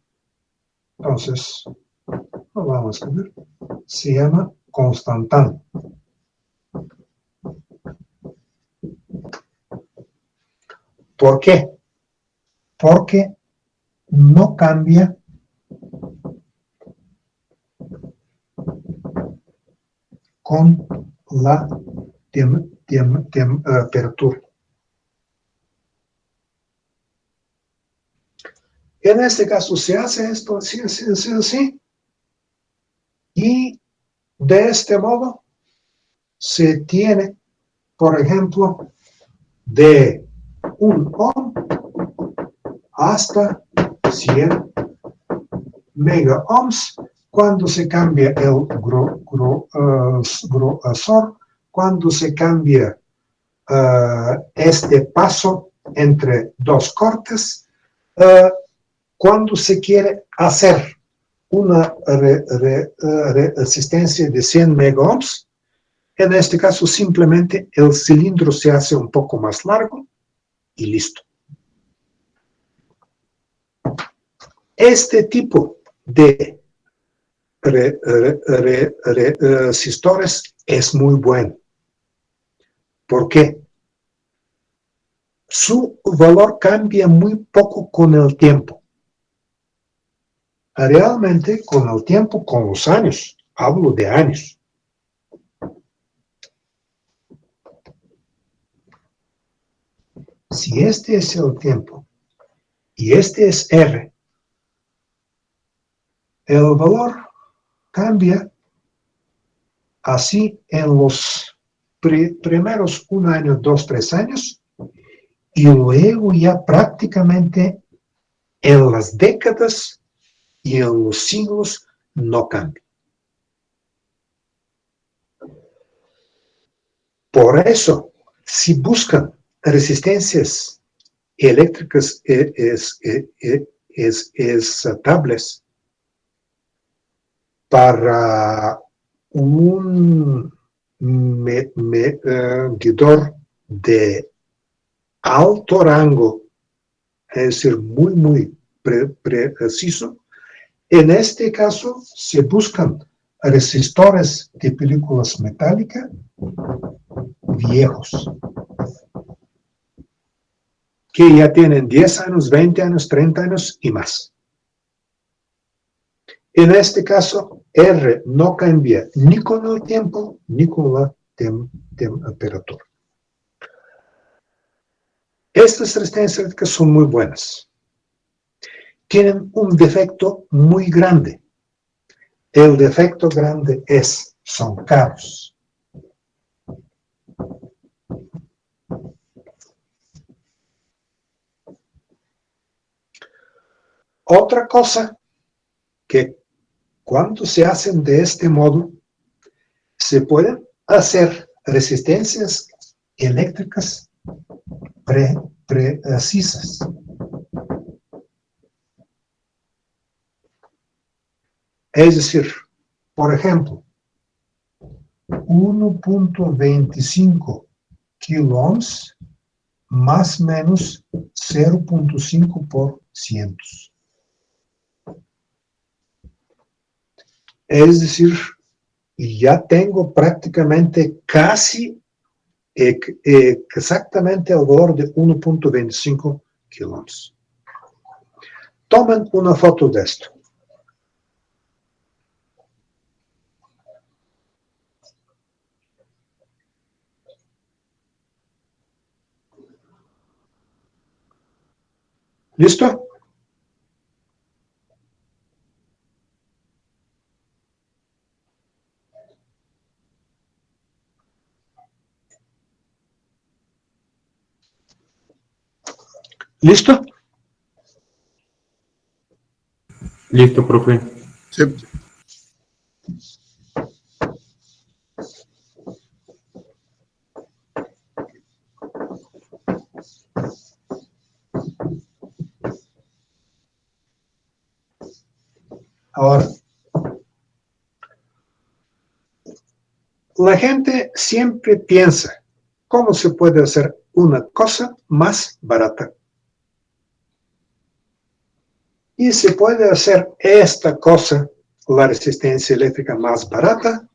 Entonces, lo vamos a ver. Se llama constantán. ¿Por qué? Porque no cambia con la temperatura. En este caso se hace esto así, así, así, así. Y De este modo, se tiene, por ejemplo, de 1 ohm hasta 100 mega ohms cuando se cambia el grosor, cuando se cambia este paso entre dos cortes, cuando se quiere hacer una resistencia de 100 mega ohms. En este caso, simplemente el cilindro se hace un poco más largo y listo. Este tipo de resistores es muy bueno. ¿Por qué? Su valor cambia muy poco con el tiempo. Realmente, con el tiempo, con los años, hablo de años. Si este es el tiempo y este es R, el valor cambia así en los primeros 1 año, 2, 3 años, y luego ya prácticamente en las décadas y en los siglos no cambia. Por eso, si buscan resistencias eléctricas estables para un medidor de alto rango, es decir, muy preciso, en este caso se buscan resistores de películas metálicas viejos, que ya tienen 10 años, 20 años, 30 años y más. En este caso, R no cambia ni con el tiempo ni con la temperatura. Estas resistencias eléctricas son muy buenas. Tienen un defecto muy grande. El defecto grande son caros. Otra cosa que cuando se hacen de este modo, se pueden hacer resistencias eléctricas precisas. Es decir, por ejemplo, 1.25 kilo ohms más o menos 0.5 por cientos. Es decir, ya tengo prácticamente casi exactamente el valor de 1.25 kilo ohms. Tomen una foto de esto. ¿Listo? ¿Listo? Listo, profe. Sí. Ahora, la gente siempre piensa cómo se puede hacer una cosa más barata. Y se puede hacer esta cosa, la resistencia eléctrica más barata,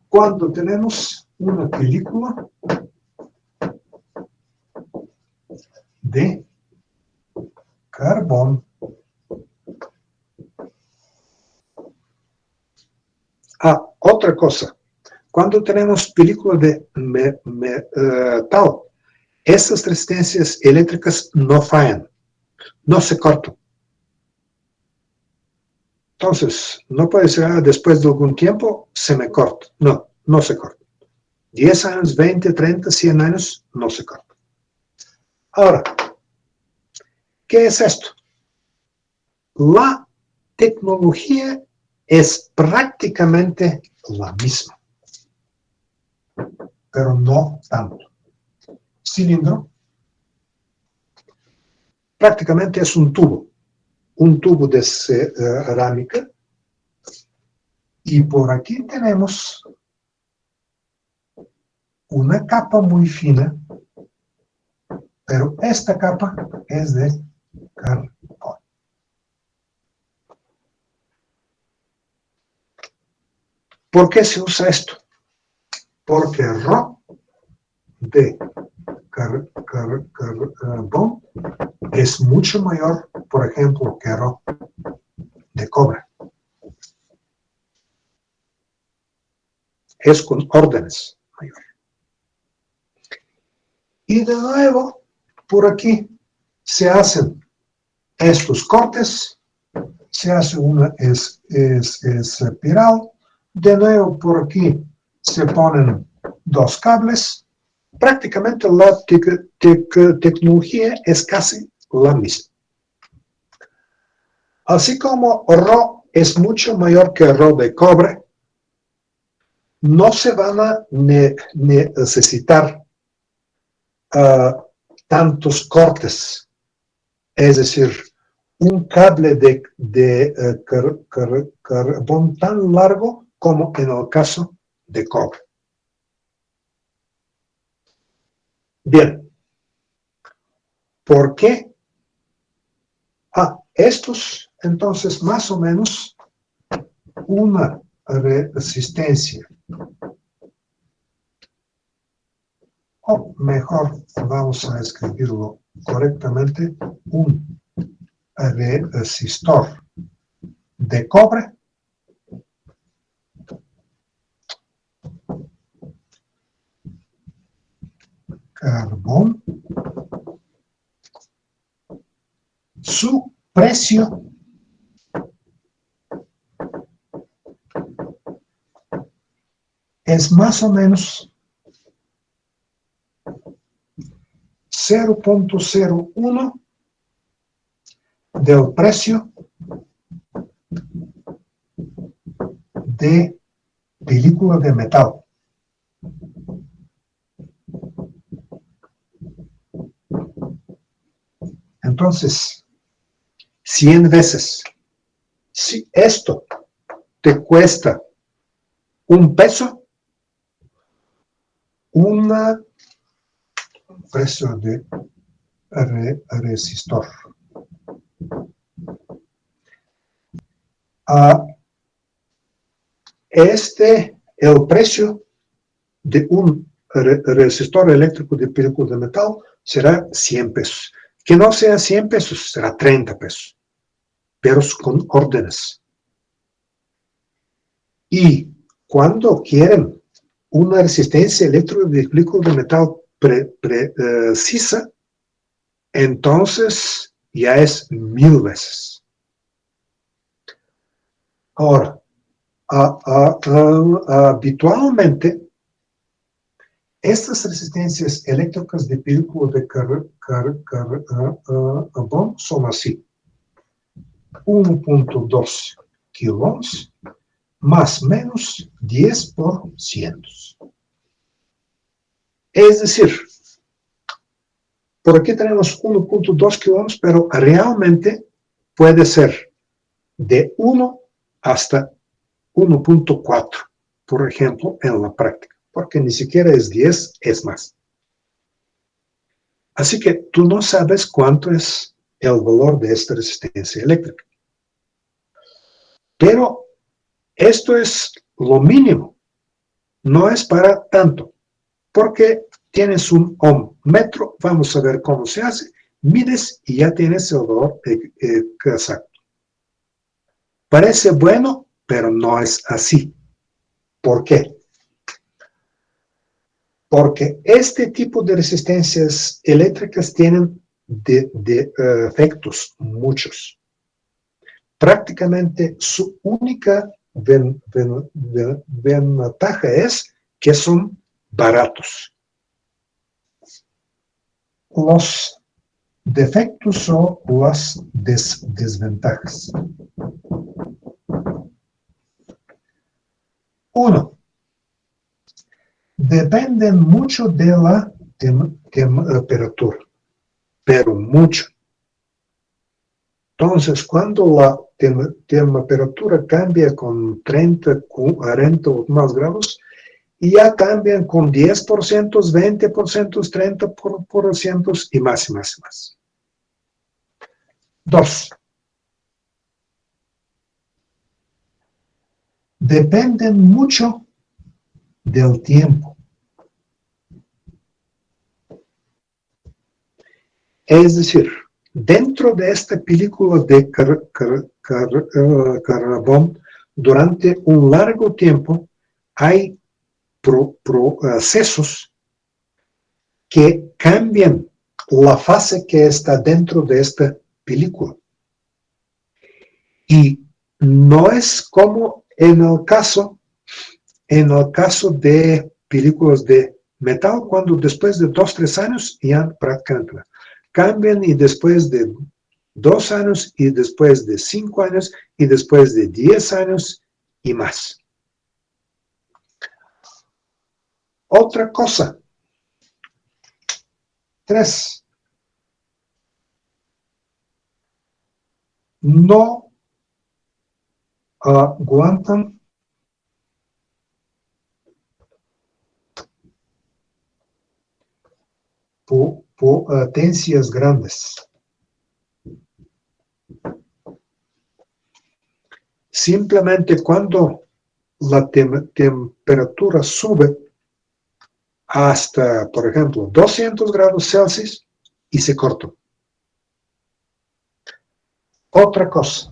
cuando tenemos una película de carbón. Otra cosa, cuando tenemos película de metal, esas resistencias eléctricas no fallan, no se cortan. Entonces, no puede ser, después de algún tiempo se me corta. No, no se corta. 10 años, 20, 30, 100 años, no se corta. Ahora, ¿qué es esto? La tecnología es prácticamente la misma, pero no tanto. Cilindro prácticamente es un tubo de cerámica, y por aquí tenemos una capa muy fina, pero esta capa es de carbón. ¿Por qué se usa esto? Porque Rho de carbón es mucho mayor, por ejemplo, que Rho de cobre. Es con órdenes mayor. Y de nuevo, por aquí se hacen estos cortes, se hace una espiral, de nuevo por aquí se ponen dos cables. Prácticamente la tecnología es casi la misma. Así como Rho es mucho mayor que Rho de cobre, no se van a necesitar tantos cortes. Es decir, un cable de carbón tan largo como en el caso de cobre. Bien. ¿Por qué? Estos, entonces, más o menos, una resistencia, o mejor, vamos a escribirlo correctamente, un resistor de cobre carbón, su precio es más o menos 0.01 del precio de película de metal. Entonces, 100 veces. Si esto te cuesta un peso, un precio de resistor. El precio de un resistor eléctrico de película de metal será 100 pesos. Que no sea 100 pesos, será 30 pesos, pero con órdenes. Y cuando quieren una resistencia eléctrica de película de metal precisa, entonces ya es 1000 veces. Ahora, habitualmente, estas resistencias eléctricas de película de carbón son así: 1.2 kiloohms más menos 10 por cientos. Es decir, por aquí tenemos 1.2 kiloohms, pero realmente puede ser de 1 hasta 1.4, por ejemplo, en la práctica, porque ni siquiera es 10, es más. Así que tú no sabes cuánto es el valor de esta resistencia eléctrica. Pero esto es lo mínimo, no es para tanto, porque tienes un ohmmetro, vamos a ver cómo se hace, mides y ya tienes el valor exacto. Parece bueno, pero no es así. ¿Por qué? Porque este tipo de resistencias eléctricas tienen defectos muchos. prácticamente su única ventaja es que son baratos. Los defectos o las desventajas. Uno, dependen mucho de la temperatura, pero mucho. Entonces, cuando la temperatura cambia con 30, 40 o más grados, ya cambian con 10%, 20%, 30% y más y más y más. Dos, dependen mucho del tiempo. Es decir, dentro de esta película de carbón, durante un largo tiempo, hay procesos que cambian la fase que está dentro de esta película. Y no es como en el caso de películas de metal, cuando después de 2, 3 años ya prácticamente cambian, y después de 2 años, y después de 5 años, y después de 10 años y más. Otra cosa. 3. No aguantan potencias grandes. Simplemente cuando la temperatura sube hasta, por ejemplo, 200 grados Celsius y se corta. Otra cosa.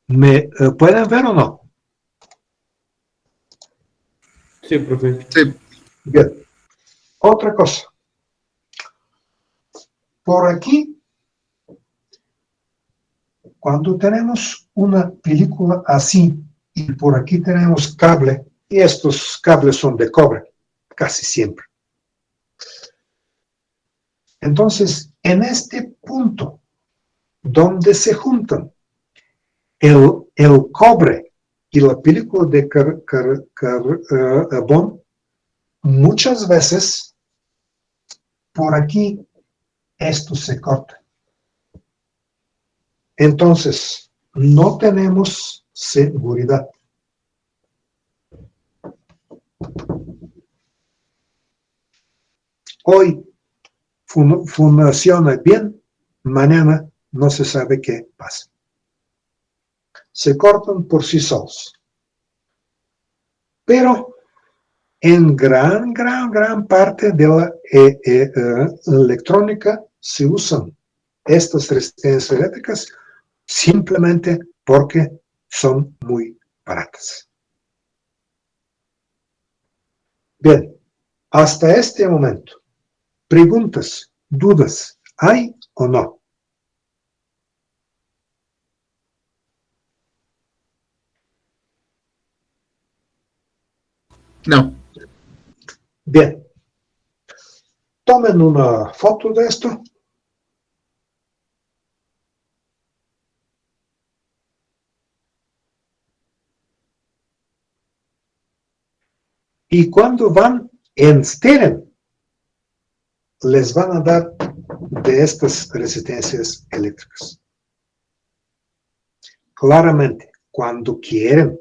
¿Me pueden ver o no? Sí, profe. Sí. Bien. Otra cosa. Por aquí, cuando tenemos una película así, y por aquí tenemos cable, y estos cables son de cobre, casi siempre. Entonces, en este punto, donde se juntan el cobre y la película de carbón, muchas veces por aquí esto se corta. Entonces, no tenemos seguridad. Hoy funciona bien, mañana no se sabe qué pasa. Se cortan por sí solos. Pero en gran parte de la electrónica se usan estas resistencias eléctricas simplemente porque son muy baratas. Bien, hasta este momento, preguntas, dudas, ¿hay o no? No. Bien, tomen una foto de esto. Y cuando van en Steren, les van a dar de estas resistencias eléctricas. Claramente, cuando quieren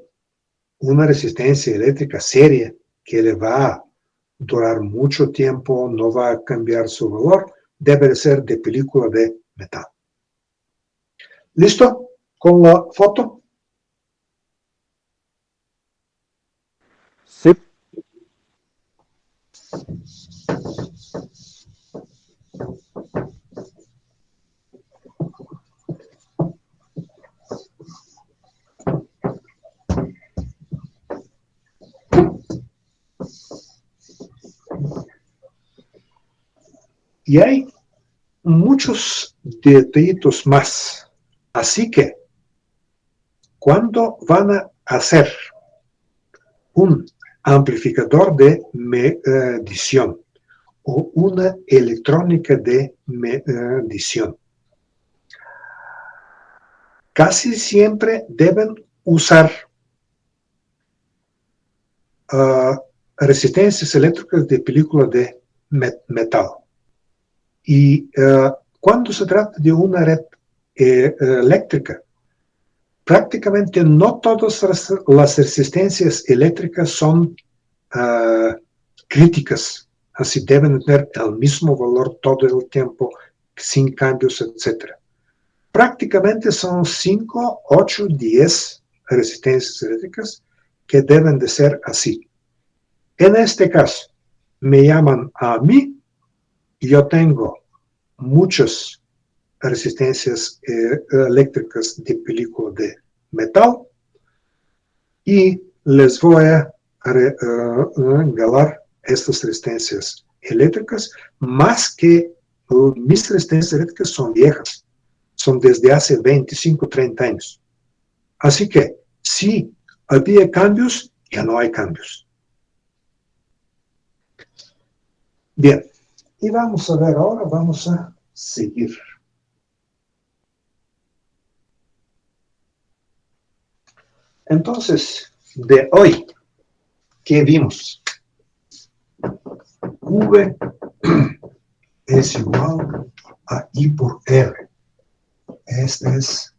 una resistencia eléctrica seria que le va a durar mucho tiempo, no va a cambiar su valor, debe ser de película de metal. ¿Listo con la foto? Sí. Y hay muchos detallitos más. Así que, cuando van a hacer un amplificador de medición o una electrónica de medición, casi siempre deben usar resistencias eléctricas de película de metal. Y cuando se trata de una red eléctrica, prácticamente no todas las resistencias eléctricas son críticas, así deben tener el mismo valor todo el tiempo, sin cambios, etc. Prácticamente son 5, 8, 10 resistencias eléctricas que deben de ser así. En este caso, me llaman a mí, y yo tengo muchas resistencias eléctricas de película de metal, y les voy a regalar estas resistencias eléctricas, más que mis resistencias eléctricas son viejas, son desde hace 25, 30 años. Así que, si había cambios, ya no hay cambios. Bien, y vamos a ver ahora, vamos a seguir. Entonces, de hoy, ¿qué vimos? V es igual a I por R. Esta es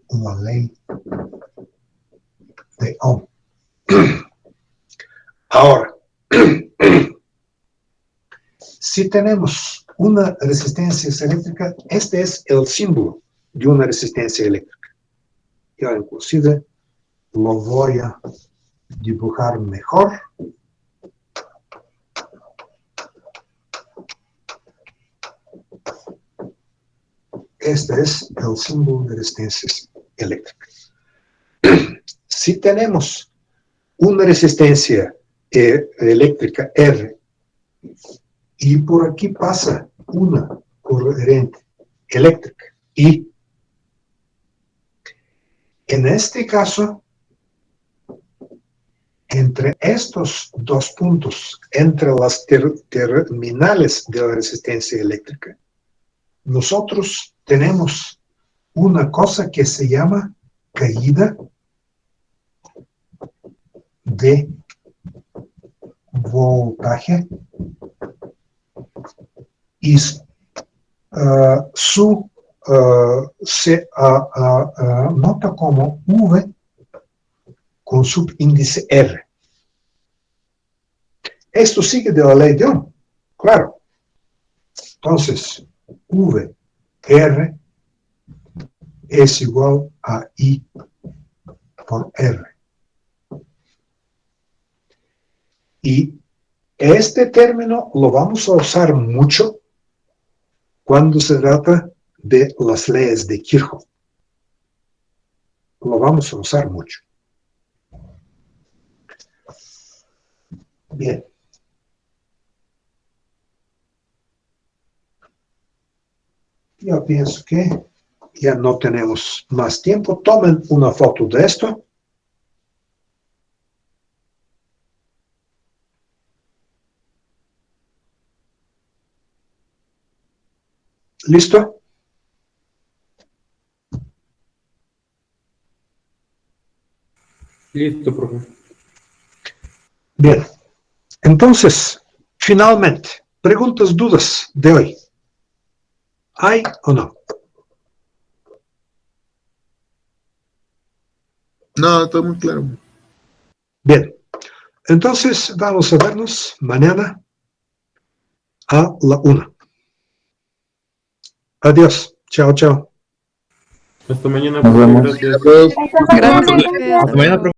la ley de Ohm. Ahora, si tenemos una resistencia eléctrica, este es el símbolo de una resistencia eléctrica. Yo inclusive lo voy a dibujar mejor. Este es el símbolo de resistencias eléctricas. Si tenemos una resistencia eléctrica R y por aquí pasa una corriente eléctrica I, en este caso, entre estos dos puntos, entre las terminales de la resistencia eléctrica, nosotros tenemos una cosa que se llama caída de voltaje y se nota como V con subíndice R. Esto sigue de la ley de Ohm, claro. Entonces, VR es igual a I por R. Y este término lo vamos a usar mucho cuando se trata de las leyes de Kirchhoff. Lo vamos a usar mucho. Bien. Yo pienso que ya no tenemos más tiempo. Tomen una foto de esto. ¿Listo? Listo, profe. Bien. Entonces, finalmente, preguntas, dudas de hoy. ¿Hay o no? No, todo muy claro. Bien. Entonces, vamos a vernos mañana a la 1. Adiós. Chao, chao. Hasta mañana, Nos profe. vemos. Gracias. Pero, Gracias, profe. Hasta luego.